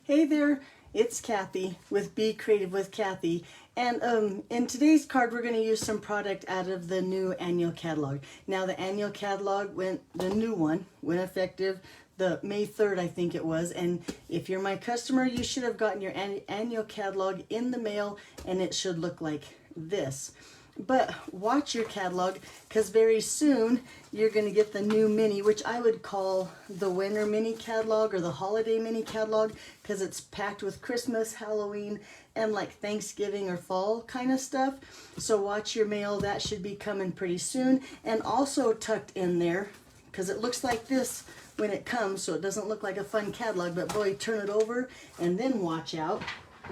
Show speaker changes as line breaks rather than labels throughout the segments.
Hey there, it's Kathy with Be Creative with Kathy. And in today's card, we're going to use some product out of the new annual catalog. Now, the annual catalog the new one went effective the May 3rd, I think it was. And if you're my customer, you should have gotten your annual catalog in the mail, and it should look like this. But watch your catalog, because very soon you're going to get the new mini, which I would call the winter mini catalog or the holiday mini catalog, because it's packed with Christmas, Halloween, and like Thanksgiving or fall kind of stuff. So watch your mail. That should be coming pretty soon. And also tucked in there, because it looks like this when it comes, so it doesn't look like a fun catalog, but boy, turn it over and then watch out.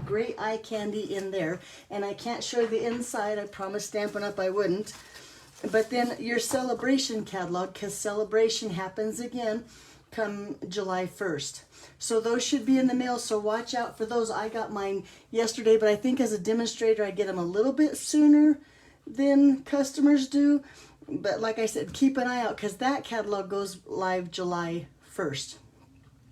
Great eye candy in there. And I can't show you the inside. I promised Stampin' Up! I wouldn't. But then your celebration catalog, because celebration happens again come July 1st. So those should be in the mail, so watch out for those. I got mine yesterday, but I think as a demonstrator I get them a little bit sooner than customers do. But like I said, keep an eye out, because that catalog goes live July 1st.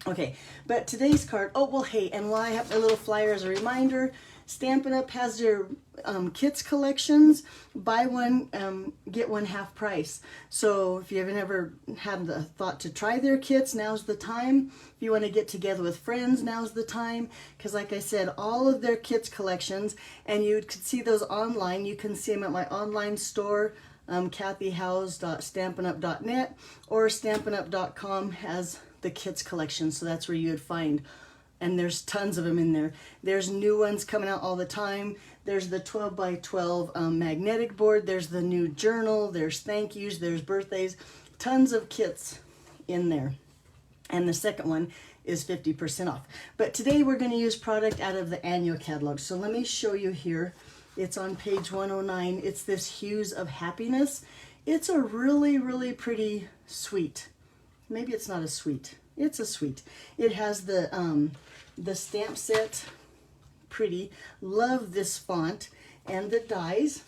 Okay, but today's card, oh, well, hey, and while I have my little flyer as a reminder, Stampin' Up! Has their kits collections. Buy one, get one half price. So if you haven't ever had the thought to try their kits, now's the time. If you want to get together with friends, now's the time. Because like I said, all of their kits collections, and you could see those online. You can see them at my online store, kathyhues.stampinup.net, or stampinup.com has the kits collection, so that's where you would find, and there's tons of them in there. There's new ones coming out all the time. There's the 12 by 12 magnetic board, there's the new journal, there's thank yous, there's birthdays, tons of kits in there. And the second one is 50% off. But today we're going to use product out of the annual catalog. So let me show you here. It's on page 109. It's this Hues of Happiness. It's a really, really pretty suite. Maybe it's not a suite. It's a suite. It has the stamp set. Pretty. Love this font and the dies.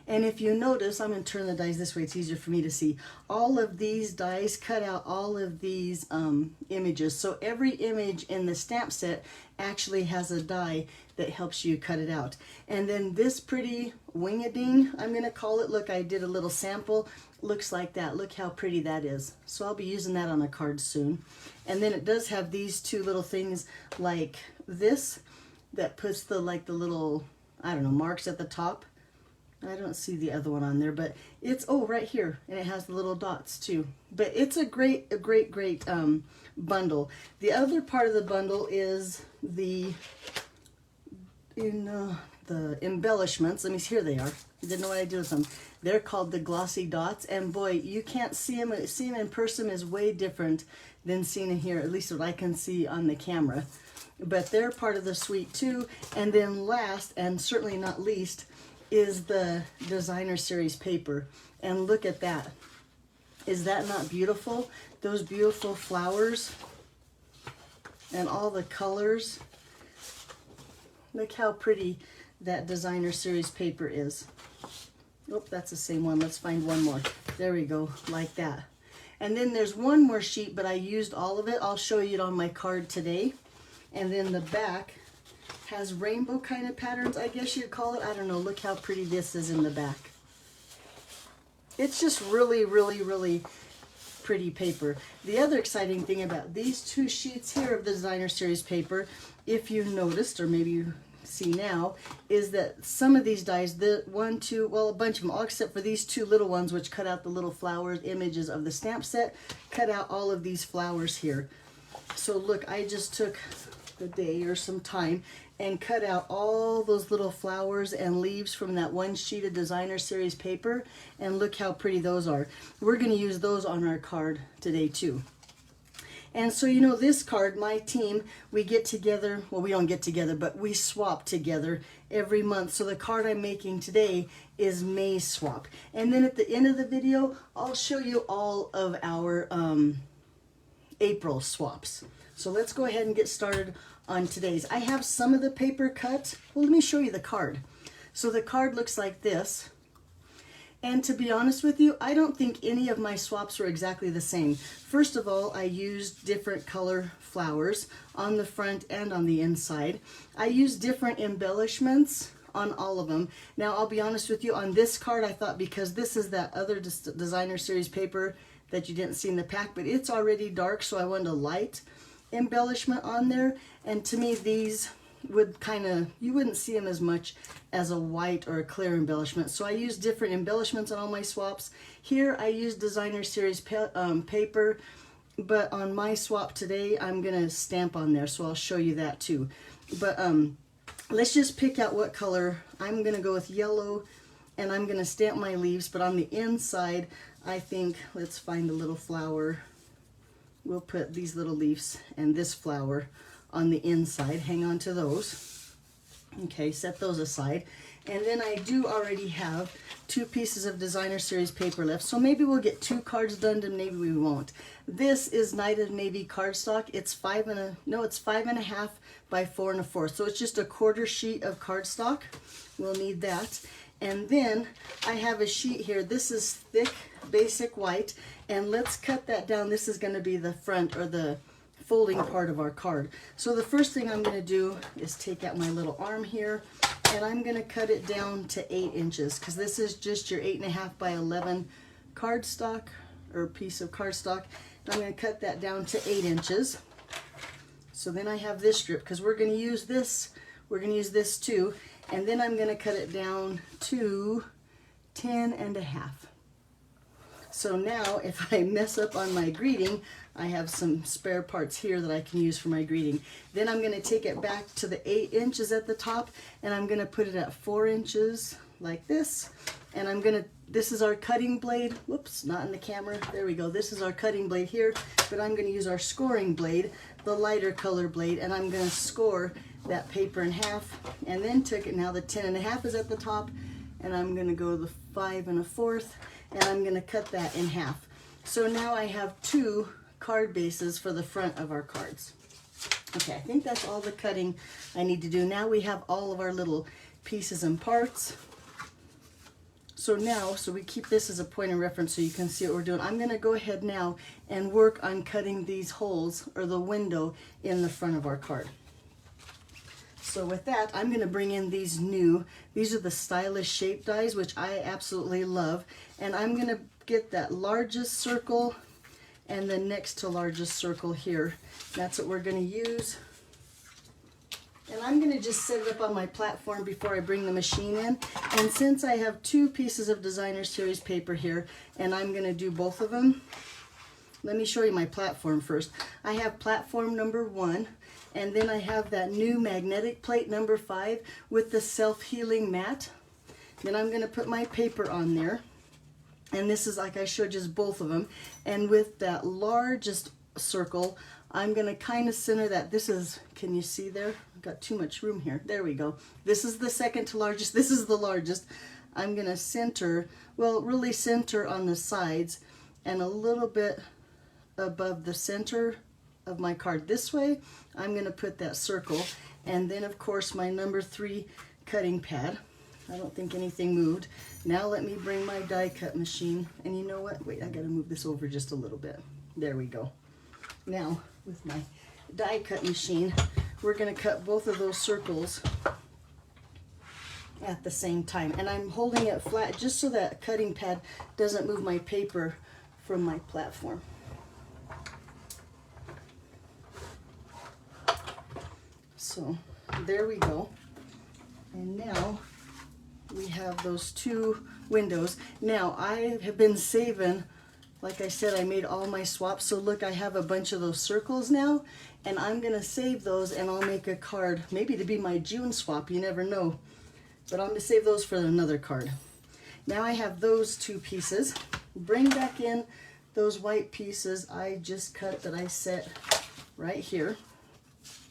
And if you notice, I'm going to turn the dies this way. It's easier for me to see. All of these dies cut out all of these images. So every image in the stamp set actually has a die that helps you cut it out. And then this pretty wing-a-ding, I'm going to call it. Look, I did a little sample. Looks like that. Look how pretty that is. So I'll be using that on a card soon. And then it does have these two little things like this that puts the little, I don't know, marks at the top. I don't see the other one on there, but it's, oh, right here, and it has the little dots too. But it's a great bundle. The other part of the bundle is the embellishments. Let me see, here they are. I didn't know what I did with them. They're called the glossy dots, and boy, you can't see them. Seeing them in person is way different than seeing them here, at least what I can see on the camera. But they're part of the suite too. And then last, and certainly not least, is the designer series paper. And look at that. Is that not beautiful? Those beautiful flowers and all the colors. Look how pretty that designer series paper is. Oh, that's the same one. Let's find one more. There we go, like that. And then there's one more sheet, but I used all of it. I'll show you it on my card today. And then the back has rainbow kind of patterns, I guess you'd call it. I don't know. Look how pretty this is in the back. It's just really, really, really pretty paper. The other exciting thing about these two sheets here of the designer series paper, if you noticed, or maybe you see now, is that some of these dies, the one, two, well, a bunch of them, all except for these two little ones, which cut out the little flowers, images of the stamp set, cut out all of these flowers here. So look, I just took a day or some time and cut out all those little flowers and leaves from that one sheet of designer series paper, and look how pretty those are. We're going to use those on our card today too. And so, you know, this card, my team, we get together, well, we don't get together, but we swap together every month. So the card I'm making today is May swap. And then at the end of the video, I'll show you all of our April swaps. So let's go ahead and get started on today's. I have some of the paper cut. Well, let me show you the card. So the card looks like this. And to be honest with you, I don't think any of my swaps were exactly the same. First of all, I used different color flowers on the front and on the inside. I used different embellishments on all of them. Now, I'll be honest with you, on this card, I thought because this is that other designer series paper that you didn't see in the pack, but it's already dark, so I wanted a light embellishment on there. And to me, these would kind of, you wouldn't see them as much as a white or a clear embellishment. So I use different embellishments on all my swaps. Here I use designer series paper, but on my swap today I'm gonna stamp on there, so I'll show you that too. But let's just pick out what color. I'm gonna go with yellow, and I'm gonna stamp my leaves, but on the inside I think, let's find a little flower. We'll put these little leaves and this flower on the inside. Hang on to those. Okay, set those aside. And then I do already have 2 pieces of designer series paper left, so maybe we'll get 2 cards done, and maybe we won't. This is Night of Navy cardstock. It's 5.5 by 4 1/4, so it's just a 1/4 sheet of cardstock. We'll need that. And then I have a sheet here. This is thick basic white, and let's cut that down. This is going to be the front, or the folding part of our card. So the first thing I'm going to do is take out my little arm here, and I'm going to cut it down to 8 inches, because this is just your 8.5 by 11 cardstock, or piece of cardstock. I'm going to cut that down to 8 inches. So then I have this strip, because we're going to use this. We're going to use this too, and then I'm going to cut it down to 10.5. So now if I mess up on my greeting, I have some spare parts here that I can use for my greeting. Then I'm going to take it back to the 8 inches at the top, and I'm going to put it at 4 inches like this. And I'm going to, this is our cutting blade. Whoops, not in the camera. There we go. This is our cutting blade here, but I'm going to use our scoring blade, the lighter color blade, and I'm going to score that paper in half. And then take it, now the 10.5 is at the top, and I'm going to go the 5 1/4, and I'm going to cut that in half. So now I have 2 card bases for the front of our cards. Okay, I think that's all the cutting I need to do. Now we have all of our little pieces and parts. So now, so we keep this as a point of reference so you can see what we're doing. I'm going to go ahead now and work on cutting these holes, or the window, in the front of our card. So with that, I'm going to bring in these are the stylish shape dies, which I absolutely love. And I'm going to get that largest circle and the next to largest circle here. That's what we're going to use. And I'm going to just set it up on my platform before I bring the machine in. And since I have 2 pieces of designer series paper here, and I'm going to do both of them, let me show you my platform first. I have platform number 1, and then I have that new magnetic plate number 5 with the self-healing mat. Then I'm going to put my paper on there. And this is, like I showed, just both of them. And with that largest circle, I'm going to kind of center that. This is, can you see there? I've got too much room here. There we go. This is the second to largest. This is the largest. I'm going to center, well, really center on the sides and a little bit above the center of my card this way. I'm going to put that circle. And then, of course, my number 3 cutting pad. I don't think anything moved. Now let me bring my die cut machine. And you know what? Wait, I got to move this over just a little bit. There we go. Now, with my die cut machine, we're going to cut both of those circles at the same time. And I'm holding it flat just so that cutting pad doesn't move my paper from my platform. So there we go. And now we have those 2 windows. Now I have been saving, like I said, I made all my swaps. So look, I have a bunch of those circles now, and I'm gonna save those, and I'll make a card, maybe to be my June swap, you never know. But I'm gonna save those for another card. Now I have those 2 pieces. Bring back in those white pieces I just cut that I set right here.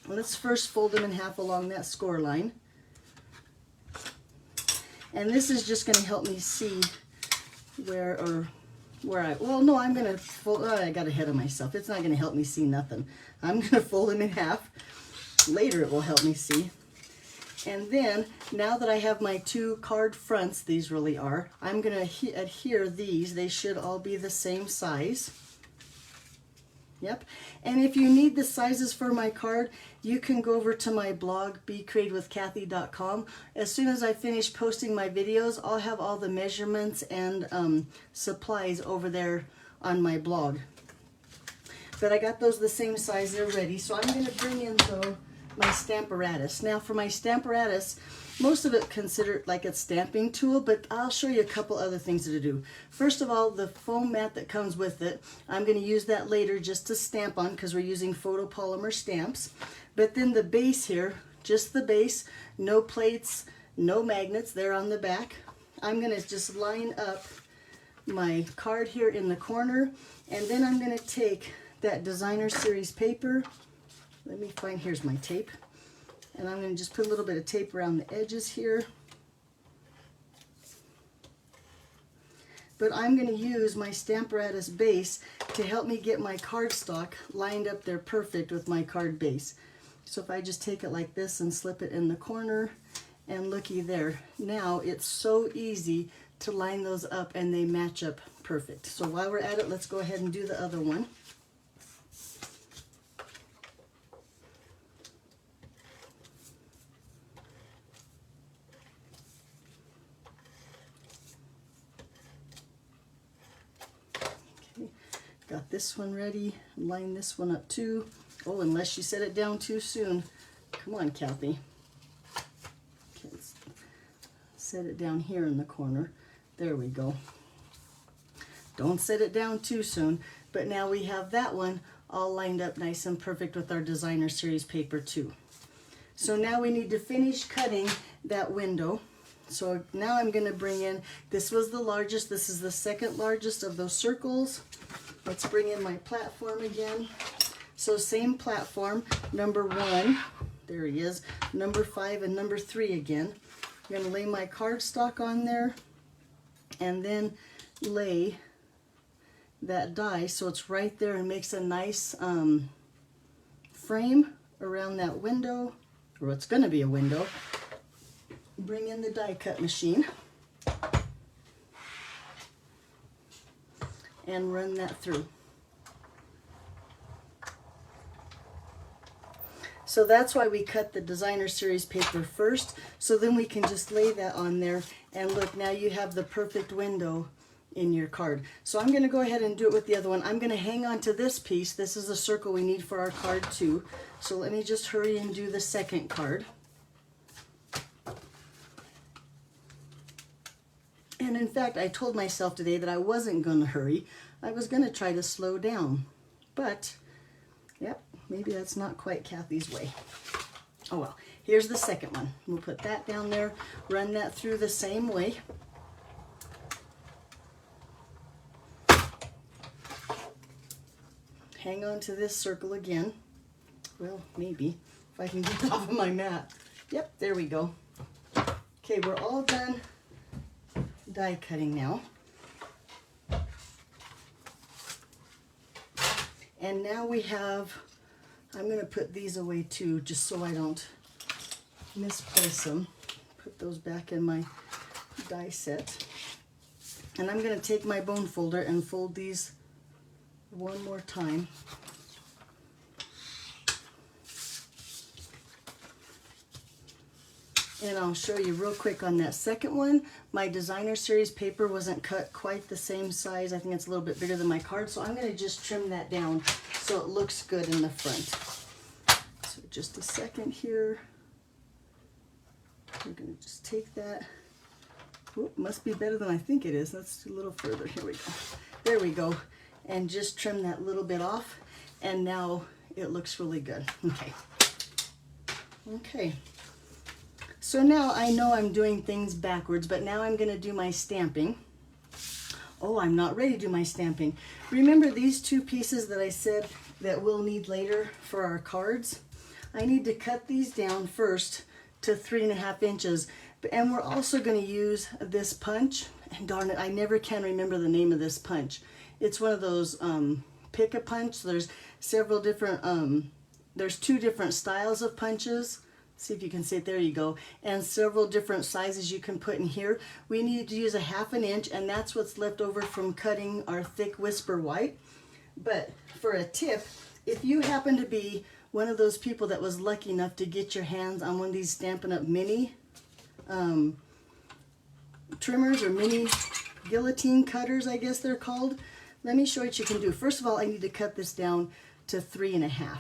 Let's first fold them in half along that score line. And this is just going to help me see where I, well, no, I'm going to fold, oh, I got ahead of myself. It's not going to help me see nothing. I'm going to fold them in half. Later it will help me see. And then, now that I have my two card fronts, these really are, I'm going to adhere these. They should all be the same size. Yep. And if you need the sizes for my card, you can go over to my blog, becreativewithkathy.com. As soon as I finish posting my videos, I'll have all the measurements and supplies over there on my blog. But I got those the same size, they're ready. So I'm going to bring in, though, my Stamparatus. Now for my Stamparatus, most of it considered like a stamping tool, but I'll show you a couple other things to do. First of all, the foam mat that comes with it, I'm going to use that later just to stamp on because we're using photopolymer stamps. But then the base here, just the base, no plates, no magnets, they're on the back. I'm going to just line up my card here in the corner, and then I'm going to take that designer series paper. Let me find, here's my tape. And I'm going to just put a little bit of tape around the edges here. But I'm going to use my Stamparatus base to help me get my cardstock lined up there perfect with my card base. So if I just take it like this and slip it in the corner, and looky there. Now it's so easy to line those up and they match up perfect. So while we're at it, let's go ahead and do the other one. Got this one ready, line this one up too. Oh, unless you set it down too soon. Come on, Kathy. Okay, let's set it down here in the corner. There we go. Don't set it down too soon. But now we have that one all lined up nice and perfect with our designer series paper too. So now we need to finish cutting that window. So now I'm going to bring in, this was the largest, this is the second largest of those circles. Let's bring in my platform again. So same platform, number 1, there he is, number 5 and number 3 again. I'm going to lay my cardstock on there and then lay that die so it's right there and makes a nice frame around that window, or it's going to be a window. Bring in the die cut machine and run that through. So that's why we cut the designer series paper first, so then we can just lay that on there and look, now you have the perfect window in your card. So I'm going to go ahead and do it with the other one. I'm going to hang on to this piece. This is a circle we need for our card too. So let me just hurry and do the second card. And in fact, I told myself today that I wasn't going to hurry. I was going to try to slow down. But, yep, maybe that's not quite Kathy's way. Oh well, here's the second one. We'll put that down there, run that through the same way. Hang on to this circle again. Well, maybe, if I can get it off of my mat. Yep, there we go. Okay, we're all done die cutting now. And now we have, I'm going to put these away too, just so I don't misplace them. Put those back in my die set. And I'm going to take my bone folder and fold these one more time. And I'll show you real quick on that second one. My designer series paper wasn't cut quite the same size. I think it's a little bit bigger than my card. So I'm going to just trim that down so it looks good in the front. So just a second here. We're going to just take that. Oop, must be better than I think it is. Let's do a little further. Here we go. There we go. And just trim that little bit off. And now it looks really good. Okay. Okay. So now I know I'm doing things backwards, but now I'm going to do my stamping. Oh, I'm not ready to do my stamping. Remember these two pieces that I said that we'll need later for our cards? I need to cut these down first to 3.5 inches. And we're also going to use this punch. And darn it, I never can remember the name of this punch. It's one of those pick-a-punch. There's several different, there's 2 different styles of punches. See if you can see it. There you go. And several different sizes you can put in here. We need to use a 1/2 inch, and that's what's left over from cutting our thick Whisper White. But for a tip, if you happen to be one of those people that was lucky enough to get your hands on one of these Stampin' Up! Mini trimmers or mini guillotine cutters, I guess they're called, let me show you what you can do. First of all, I need to cut this down to 3.5.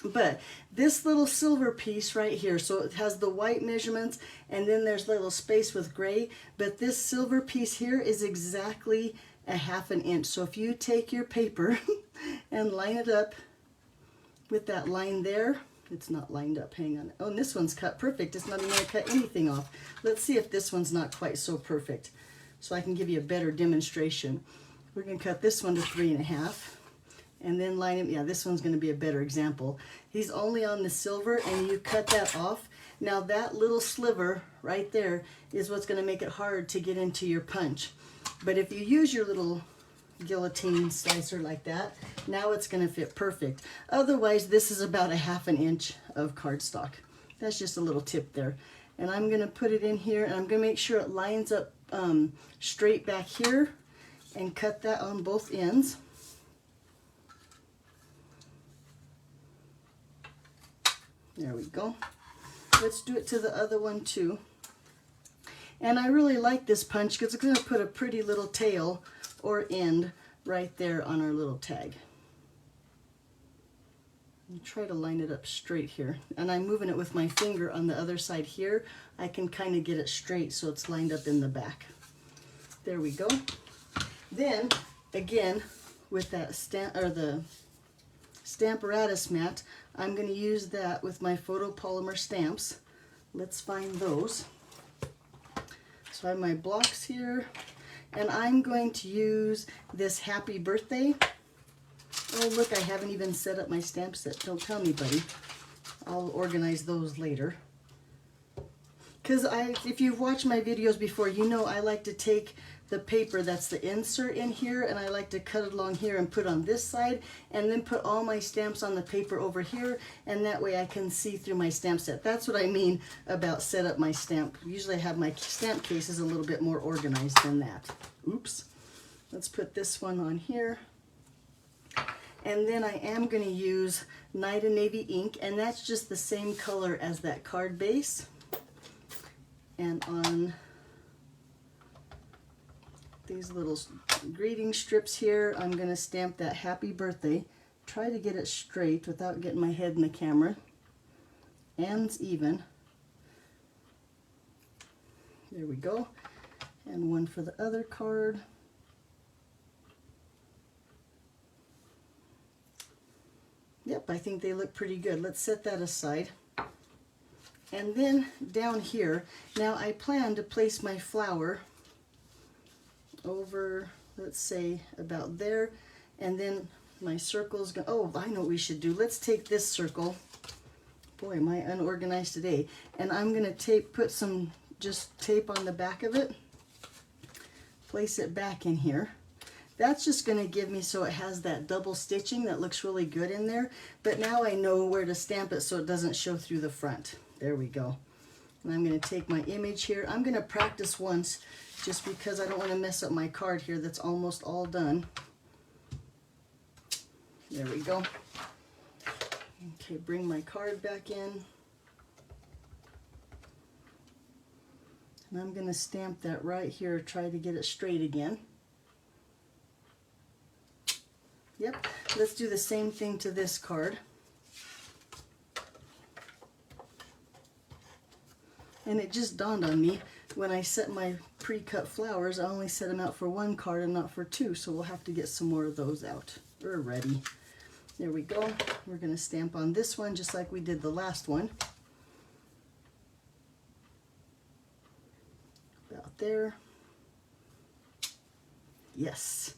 But this little silver piece right here, so it has the white measurements and then there's a little space with gray, but this silver piece here is exactly a 1/2 inch. So if you take your paper and line it up with that line there, it's not lined up, hang on. Oh, and this one's cut perfect. It's not even gonna cut anything off. Let's see if this one's not quite so perfect, so I can give you a better demonstration. We're gonna cut this one to 3.5. And then line him, yeah, this one's going to be a better example. He's only on the silver, and you cut that off. Now that little sliver right there is what's going to make it hard to get into your punch. But if you use your little guillotine slicer like that, now it's going to fit perfect. Otherwise, this is about a 1/2 inch of cardstock. That's just a little tip there. And I'm going to put it in here, and I'm going to make sure it lines up straight back here, and cut that on both ends. There we go. Let's do it to the other one too. And I really like this punch because it's going to put a pretty little tail or end right there on our little tag. And try to line it up straight here. And I'm moving it with my finger on the other side here. I can kind of get it straight so it's lined up in the back. There we go. Then again, with that the Stamparatus mat, I'm going to use that with my photopolymer stamps. Let's find those. So I have my blocks here, and I'm going to use this Happy Birthday. Oh look, I haven't even set up my stamp set. Don't tell me, buddy. I'll organize those later. Because if you've watched my videos before, you know I like to take the paper that's the insert in here, and I like to cut it along here and put on this side, and then put all my stamps on the paper over here, and that way I can see through my stamp set. That's what I mean about set up my stamp. Usually I have my stamp cases a little bit more organized than that. Oops. Let's put this one on here. And then I am going to use Night and Navy ink, and that's just the same color as that card base. And on these little greeting strips here, I'm going to stamp that Happy Birthday. Try to get it straight without getting my head in the camera. Ends even. There we go. And one for the other card. Yep, I think they look pretty good. Let's set that aside. And then down here, now I plan to place my flower over, let's say, about there, and then my circle's going, oh, I know what we should do. Let's take this circle. Boy, am I unorganized today. And I'm going to put some just tape on the back of it, place it back in here. That's just going to give me so it has that double stitching that looks really good in there. But now I know where to stamp it so it doesn't show through the front. There we go. And I'm going to take my image here. I'm going to practice once just because I don't want to mess up my card here that's almost all done. There we go. Okay, bring my card back in. And I'm going to stamp that right here, try to get it straight again. Yep, let's do the same thing to this card. And it just dawned on me, when I set my pre-cut flowers, I only set them out for one card and not for two, so we'll have to get some more of those out. We're ready. There we go. We're going to stamp on this one just like we did the last one. About there. Yes.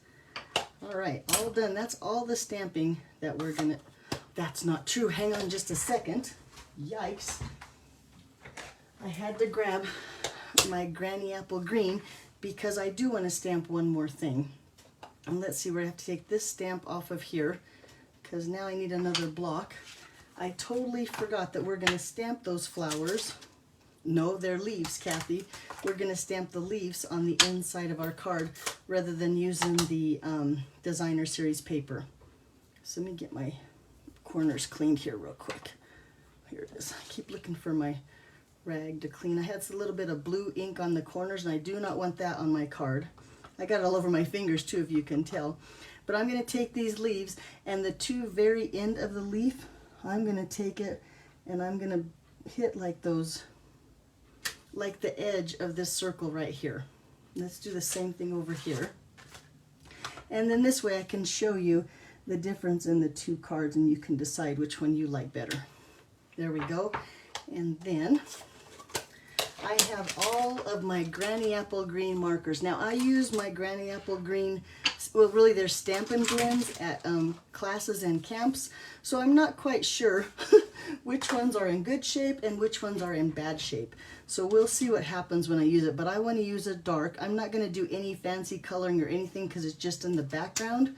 All right, all done. That's all the stamping that we're going to... That's not true. Hang on just a second. Yikes. I had to grab my Granny Apple Green because I do want to stamp one more thing. And let's see, where I have to take this stamp off of here because now I need another block. I totally forgot that we're going to stamp those flowers. No, they're leaves, Kathy. We're going to stamp the leaves on the inside of our card rather than using the designer series paper. So let me get my corners cleaned here real quick. Here it is. I keep looking for my rag to clean. I had a little bit of blue ink on the corners, and I do not want that on my card. I got it all over my fingers too, if you can tell. But I'm going to take these leaves, and the two very end of the leaf, I'm going to take it and I'm going to hit like those, like the edge of this circle right here. Let's do the same thing over here. And then this way I can show you the difference in the two cards, and you can decide which one you like better. There we go. And then I have all of my Granny Apple Green markers. Now I use my Granny Apple Green, well really they're Stampin' Blends at classes and camps, so I'm not quite sure which ones are in good shape and which ones are in bad shape. So we'll see what happens when I use it, but I want to use a dark. I'm not going to do any fancy coloring or anything because it's just in the background,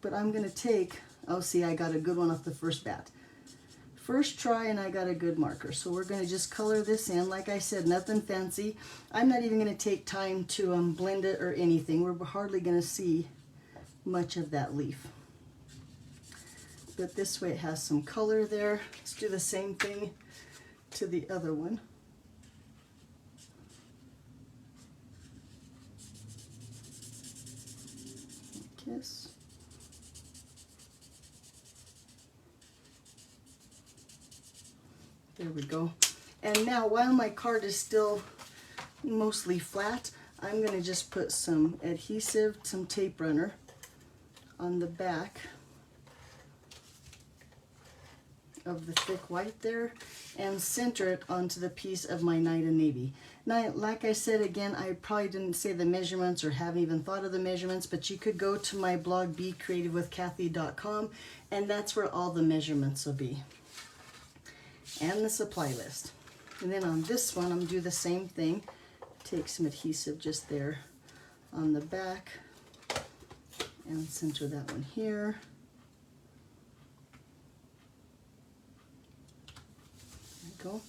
but I'm going to take, oh see, I got a good one off the first bat. First try, and I got a good marker. So we're going to just color this in. Like I said, nothing fancy. I'm not even going to take time to blend it or anything. We're hardly going to see much of that leaf. But this way it has some color there. Let's do the same thing to the other one. Kiss. There we go. And now while my card is still mostly flat, I'm going to just put some adhesive, some tape runner on the back of the thick white there and center it onto the piece of my Night and Navy. Now, like I said again, I probably didn't say the measurements or haven't even thought of the measurements, but you could go to my blog becreativewithkathy.com, and that's where all the measurements will be. And the supply list. And then on this one, I'm going to do the same thing. Take some adhesive just there on the back and center that one here. There we go.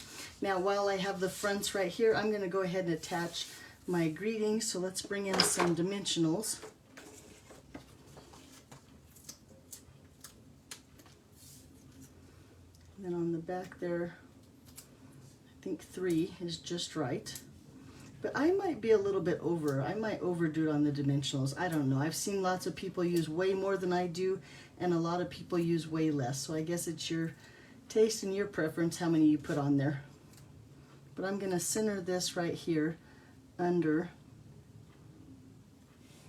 Now while I have the fronts right here, I'm going to go ahead and attach my greetings. So let's bring in some dimensionals. And then on the back there, I think 3 is just right. But I might be a little bit over. I might overdo it on the dimensionals. I don't know. I've seen lots of people use way more than I do, and a lot of people use way less. So I guess it's your taste and your preference how many you put on there. But I'm going to center this right here under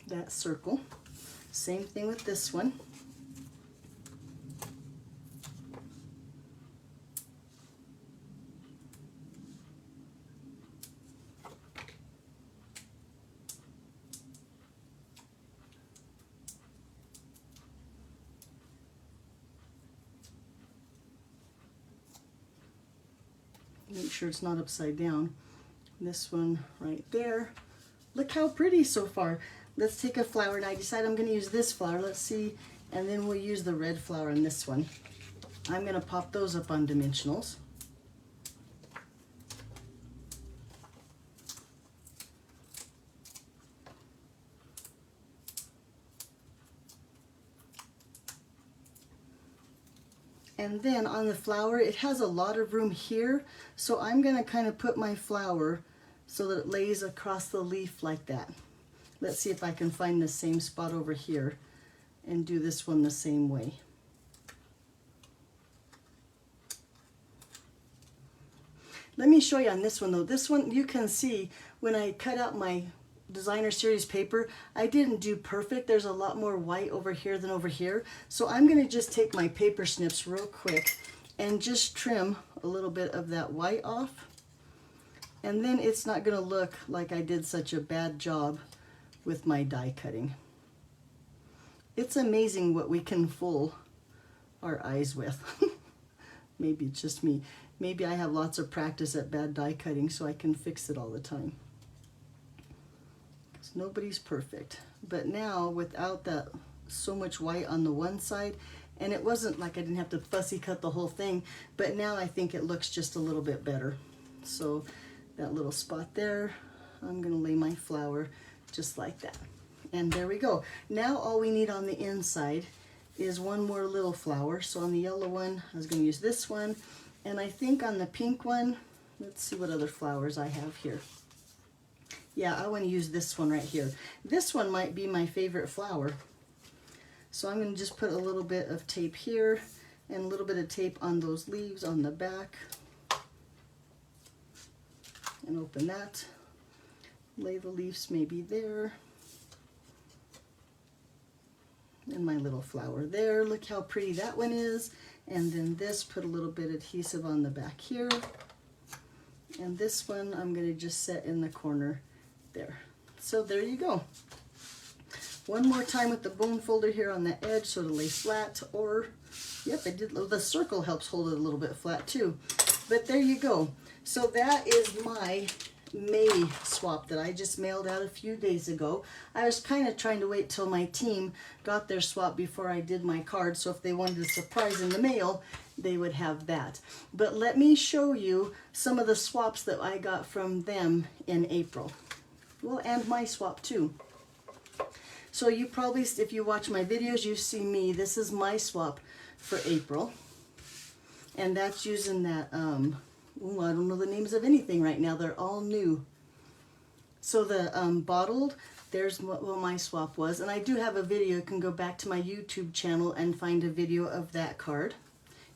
that circle. Same thing with this one. Make sure it's not upside down. This one right there. Look how pretty so far. Let's take a flower, and I decide I'm going to use this flower. Let's see, and then we'll use the red flower in this one. I'm going to pop those up on dimensionals. And then on the flower, it has a lot of room here, so I'm going to kind of put my flower so that it lays across the leaf like that. Let's see if I can find the same spot over here and do this one the same way. Let me show you on this one though. This one, you can see when I cut out my designer series paper, I didn't do perfect. There's a lot more white over here than over here. So I'm going to just take my paper snips real quick and just trim a little bit of that white off. And then it's not going to look like I did such a bad job with my die cutting. It's amazing what we can fool our eyes with. Maybe it's just me. Maybe I have lots of practice at bad die cutting, so I can fix it all the time. Because nobody's perfect. But now, without that so much white on the one side, And it wasn't like I didn't have to fussy cut the whole thing, but now I think it looks just a little bit better. So that little spot there, I'm gonna lay my flower just like that. And there we go. Now all we need on the inside is one more little flower. So on the yellow one, I was gonna use this one. And I think on the pink one, let's see what other flowers I have here. Yeah, I wanna use this one right here. This one might be my favorite flower. So I'm gonna just put a little bit of tape here and a little bit of tape on those leaves on the back. And open that. Lay the leaves maybe there. And my little flower there. Look how pretty that one is. And then this, put a little bit of adhesive on the back here. And this one I'm gonna just set in the corner there. So there you go. One more time with the bone folder here on the edge so it'll lay flat, or, yep, I did, the circle helps hold it a little bit flat too. But there you go. So that is my May swap that I just mailed out a few days ago. I was kind of trying to wait till my team got their swap before I did my card, so if they wanted a surprise in the mail, they would have that. But let me show you some of the swaps that I got from them in April. Well, and my swap too. So you probably, if you watch my videos, you see me. This is my swap for April. And that's using that, ooh, I don't know the names of anything right now. They're all new. So the bottled, there's what my swap was. And I do have a video. You can go back to my YouTube channel and find a video of that card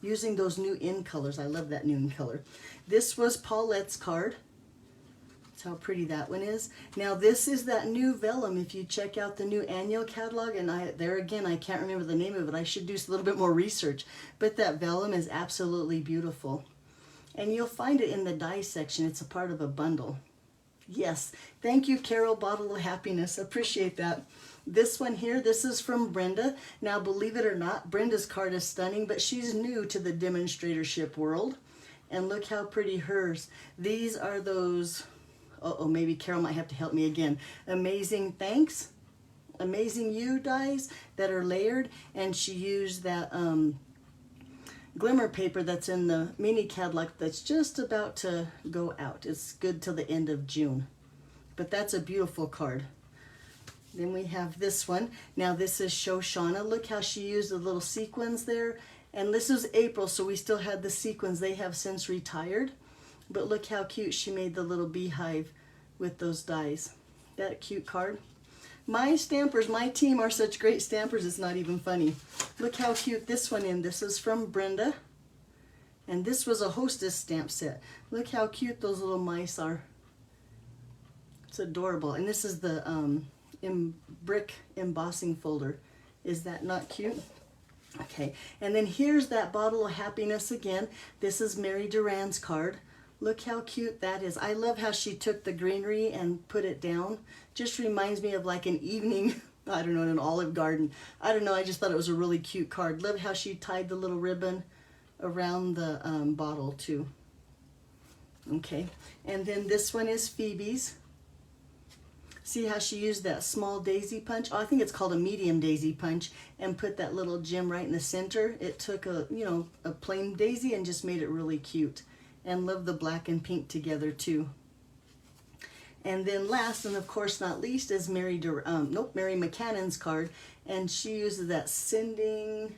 using those new in colors. I love that new in color. This was Paulette's card. That's how pretty that one is. Now this is that new vellum. If you check out the new annual catalog, and there again, I can't remember the name of it. I should do a little bit more research. But that vellum is absolutely beautiful. And you'll find it in the die section. It's a part of a bundle. Yes, thank you, Carol, Bottle of Happiness. Appreciate that. This one here, this is from Brenda. Now, believe it or not, Brenda's card is stunning, but she's new to the demonstratorship world. And look how pretty hers. These are those, uh-oh, maybe Carol might have to help me again. Amazing Thanks, Amazing You dies that are layered, and she used that glimmer paper that's in the mini catalog that's just about to go out. It's good till the end of June. But that's a beautiful card. Then we have this one. Now this is Shoshana. Look how she used the little sequins there. And this is April, so we still had the sequins. They have since retired. But look how cute she made the little beehive with those dies. That cute card. My stampers, my team are such great stampers, it's not even funny. Look how cute this one is. This is from Brenda. And this was a Hostess stamp set. Look how cute those little mice are. It's adorable. And this is the brick embossing folder. Is that not cute? Okay, and then here's that Bottle of Happiness again. This is Mary Duran's card. Look how cute that is. I love how she took the greenery and put it down. Just reminds me of like an evening, I don't know, in an Olive Garden. I don't know, I just thought it was a really cute card. Love how she tied the little ribbon around the bottle too. Okay, and then this one is Phoebe's. See how she used that small daisy punch? Oh, I think it's called a medium daisy punch, and put that little gem right in the center. It took a, you know, a plain daisy and just made it really cute. And love the black and pink together too. And then last, and of course not least, is Mary McCannon's card. And she uses that Sending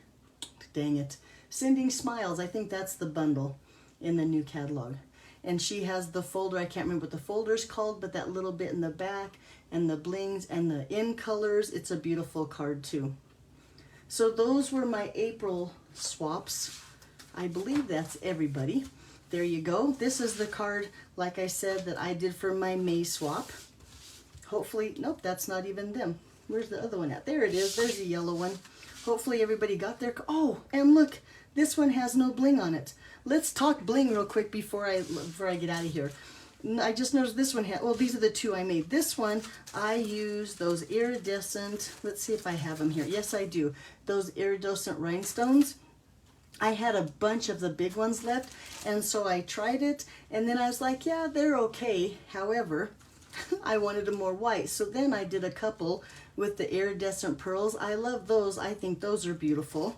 Smiles. I think that's the bundle in the new catalog. And she has the folder, I can't remember what the folder's called, but that little bit in the back, and the blings and the in colors. It's a beautiful card too. So those were my April swaps. I believe that's everybody. There you go. This is the card, like I said, that I did for my May swap. Hopefully, nope, that's not even them. Where's the other one at? There it is. There's the yellow one. Hopefully everybody got their, oh, and look, this one has no bling on it. Let's talk bling real quick before I get out of here. I just noticed this one had, well, these are the two I made. This one, I use those iridescent, let's see if I have them here. Yes, I do. Those iridescent rhinestones. I had a bunch of the big ones left, and so I tried it, and then I was like, yeah, they're okay. However, I wanted them more white, so then I did a couple with the iridescent pearls. I love those. I think those are beautiful.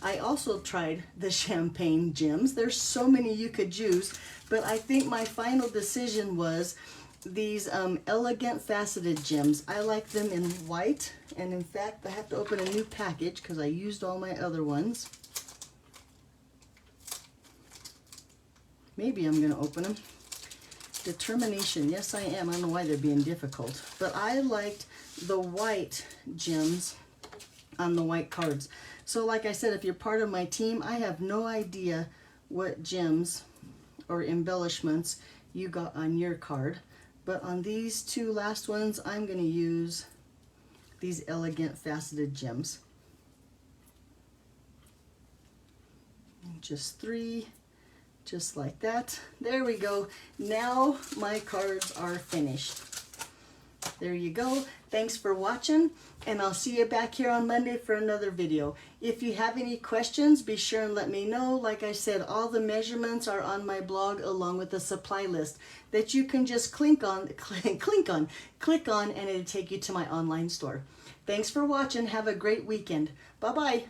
I also tried the champagne gems. There's so many you could use, but I think my final decision was these elegant faceted gems. I like them in white, and in fact I have to open a new package because I used all my other ones. Maybe I'm going to open them. Determination, yes I am. I don't know why they're being difficult, but I liked the white gems on the white cards. So like I said, if you're part of my team, I have no idea what gems or embellishments you got on your card, but on these two last ones, I'm going to use these elegant faceted gems. Just 3, just like that. There we go. Now my cards are finished. There you go. Thanks for watching, and I'll see you back here on Monday for another video. If you have any questions, be sure and let me know. Like I said, all the measurements are on my blog along with the supply list that you can just click on, and it'll take you to my online store. Thanks for watching. Have a great weekend. Bye-bye.